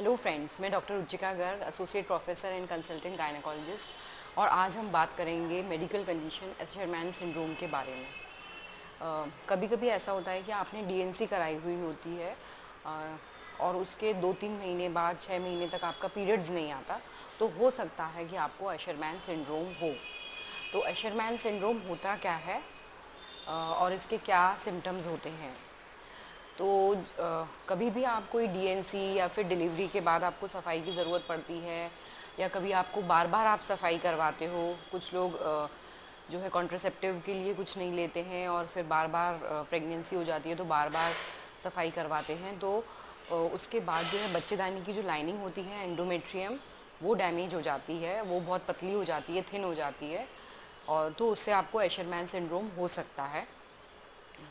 Hello friends, मैं doctor Ruchika Garg, associate professor and consultant gynaecologist और आज हम बात करेंगे मेडिकल कंडीशन एशरमैन सिंड्रोम के बारे में। कभी कभी ऐसा होता है कि आपने डीएनसी कराई हुई होती है और उसके 2-3 महीने बाद 6 महीने तक आपका पीरियड्स नहीं आता, तो हो सकता है कि आपको एशरमैन सिंड्रोम हो। तो एशरमैन सिंड्रोम होता क्या है और इसके क्या सिम्टम्स होते हैं। तो कभी भी आप कोई डीएनसी या फिर डिलीवरी के बाद आपको सफाई की ज़रूरत पड़ती है या कभी आपको बार बार आप सफाई करवाते हो। कुछ लोग जो है कॉन्ट्रासेप्टिव के लिए कुछ नहीं लेते हैं और फिर बार बार प्रेगनेंसी हो जाती है तो बार बार सफाई करवाते हैं। तो उसके बाद जो है बच्चेदानी की जो लाइनिंग होती है एंडोमेट्रियम, वो डैमेज हो जाती है, वो बहुत पतली हो जाती है, थिन हो जाती है और तो उससे आपको एशरमैन सिंड्रोम हो सकता है।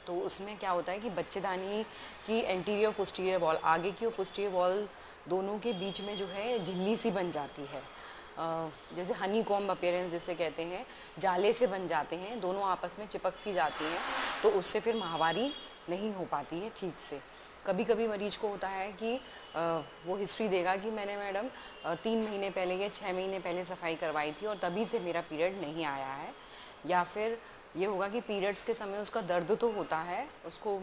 तो उसमें क्या होता है कि बच्चेदानी की एंटीरियर पोस्टीरियर वॉल, आगे की और पोस्टीरियर वॉल दोनों के बीच में जो है झिल्ली सी बन जाती है। जैसे हनी कॉम्ब अपीयरेंस जिसे कहते हैं, जाले से बन जाते हैं, दोनों आपस में चिपक सी जाती हैं, तो उससे फिर माहवारी नहीं हो पाती है ठीक से। कभी कभी मरीज को होता है कि वो हिस्ट्री देगा कि मैंने मैडम 3 महीने पहले या 6 महीने पहले सफाई करवाई थी और तभी से मेरा पीरियड नहीं आया है। या फिर ये होगा कि पीरियड्स के समय उसका दर्द तो होता है, उसको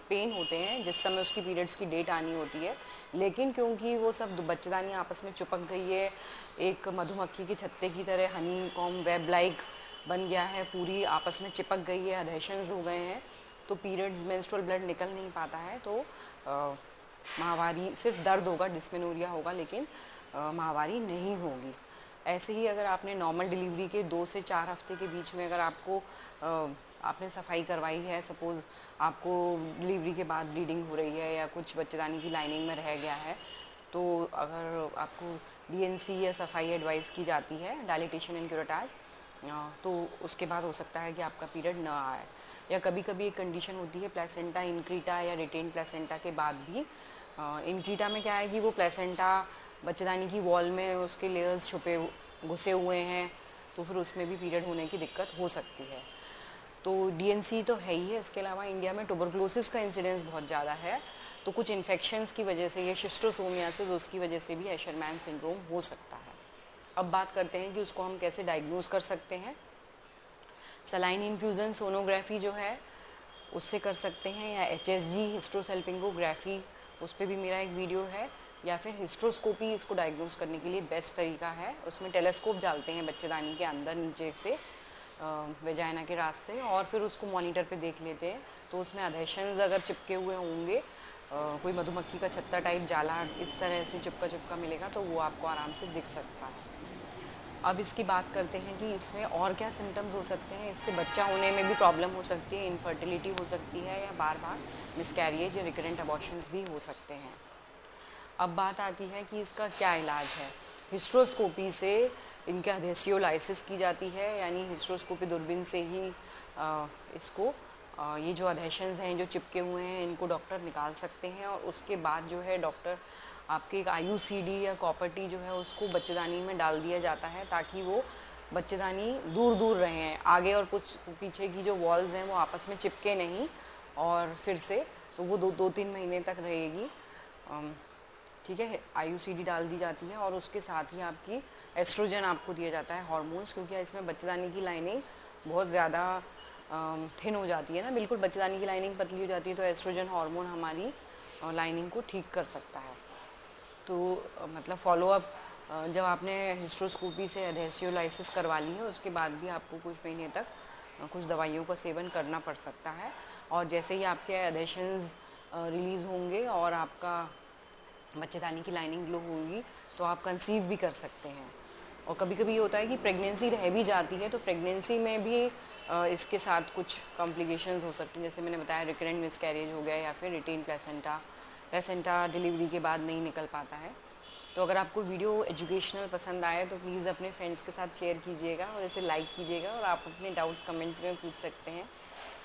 पेन होते हैं जिस समय उसकी पीरियड्स की डेट आनी होती है, लेकिन क्योंकि वो सब बच्चेदानी आपस में चिपक गई है, एक मधुमक्खी के छत्ते की तरह हनी कॉम वेब लाइक बन गया है, पूरी आपस में चिपक गई है, अधेशंस हो गए हैं, तो पीरियड्स मेंस्ट्रुअल ब्लड निकल नहीं पाता है। तो माहवारी सिर्फ दर्द होगा, डिस्मेनोरिया होगा, लेकिन माहवारी नहीं होगी। ऐसे ही अगर आपने नॉर्मल डिलीवरी के 2 से 4 हफ्ते के बीच में अगर आपको आपने सफाई करवाई है, सपोज़ आपको डिलीवरी के बाद ब्लीडिंग हो रही है या कुछ बच्चेदानी की लाइनिंग में रह गया है, तो अगर आपको डीएनसी या सफाई एडवाइस की जाती है, डायलिटेशन एंड क्यूरेटाज, तो उसके बाद हो सकता है कि आपका पीरियड ना आए। या कभी कभी एक कंडीशन होती है प्लेसेंटा इनक्रीटा या रिटेन प्लेसेंटा के बाद भी। इनक्रीटा में क्या है कि वो प्लेसेंटा बच्चेदानी की वॉल में उसके लेयर्स छुपे घुसे हुए हैं, तो फिर उसमें भी पीरियड होने की दिक्कत हो सकती है। तो डीएनसी तो है ही है, इसके अलावा इंडिया में ट्यूबरकुलोसिस का इंसिडेंस बहुत ज़्यादा है, तो कुछ इन्फेक्शंस की वजह से या शिस्ट्रोसोमियासिस, उसकी वजह से भी एशरमैन सिंड्रोम हो सकता है। अब बात करते हैं कि उसको हम कैसे डायग्नोज कर सकते हैं। सलाइन इन्फ्यूज़न सोनोग्राफी जो है उससे कर सकते हैं, या HSG हिस्ट्रोसेल्पिंगोग्राफी, उस पर भी मेरा एक वीडियो है, या फिर हिस्ट्रोस्कोपी इसको डायग्नोज करने के लिए बेस्ट तरीका है। उसमें टेलीस्कोप डालते हैं बच्चेदानी के अंदर नीचे से वेजाइना के रास्ते, और फिर उसको मॉनिटर पे देख लेते हैं, तो उसमें अधेशंस अगर चिपके हुए होंगे, कोई मधुमक्खी का छत्ता टाइप जाला इस तरह से चिपका चिपका मिलेगा, तो वो आपको आराम से दिख सकता है। अब इसकी बात करते हैं कि इसमें और क्या सिम्टम्स हो सकते हैं। इससे बच्चा होने में भी प्रॉब्लम हो सकती है, इनफर्टिलिटी हो सकती है, या बार बार मिसकैरिएज या रिकरेंट अबॉर्शंस भी हो सकते हैं। अब बात आती है कि इसका क्या इलाज है। हिस्ट्रोस्कोपी से इनका अधेसियोलाइसिस की जाती है, यानी हिस्ट्रोस्कोपी दूरबीन से ही इसको ये जो अधेशंस हैं जो चिपके हुए हैं इनको डॉक्टर निकाल सकते हैं, और उसके बाद जो है डॉक्टर आपके एक IUCD या कॉपर टी जो है उसको बच्चेदानी में डाल दिया जाता है, ताकि वो बच्चेदानी दूर दूर रहें, आगे और कुछ पीछे की जो वॉल्स हैं वो आपस में चिपके नहीं, और फिर से तो वो 2-3 महीने तक रहेगी। ठीक है, IUCD डाल दी जाती है, और उसके साथ ही आपकी एस्ट्रोजन आपको दिया जाता है, हार्मोन्स, क्योंकि इसमें बच्चेदानी की लाइनिंग बहुत ज़्यादा थिन हो जाती है ना, बिल्कुल बच्चेदानी की लाइनिंग पतली हो जाती है, तो एस्ट्रोजन हार्मोन हमारी लाइनिंग को ठीक कर सकता है। तो मतलब फॉलोअप जब आपने हिस्ट्रोस्कोपी से एडहेसियोलाइसिस करवा ली है उसके बाद भी आपको कुछ महीने तक कुछ दवाइयों का सेवन करना पड़ सकता है, और जैसे ही आपके एडेशंस रिलीज़ होंगे और आपका बच्चेदानी की लाइनिंग ग्लो होगी, तो आप कंसीव भी कर सकते हैं। और कभी कभी ये होता है कि प्रेगनेंसी रह भी जाती है, तो प्रेगनेंसी में भी इसके साथ कुछ कॉम्प्लिकेशंस हो सकती हैं, जैसे मैंने बताया रिकरेंट मिसकैरेज हो गया, या फिर रिटेन प्लेसेंटा प्लेसेंटा डिलीवरी के बाद नहीं निकल पाता है। तो अगर आपको वीडियो एजुकेशनल पसंद आए तो प्लीज़ अपने फ्रेंड्स के साथ शेयर कीजिएगा और इसे लाइक कीजिएगा, और आप अपने डाउट्स कमेंट्स में पूछ सकते हैं,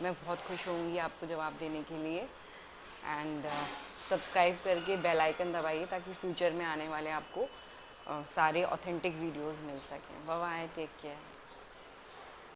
मैं बहुत खुश होंगी आपको जवाब देने के लिए। एंड सब्सक्राइब करके बेल आइकन दबाइए ताकि फ्यूचर में आने वाले आपको सारे ऑथेंटिक वीडियोस मिल सकें। Bye bye, take care.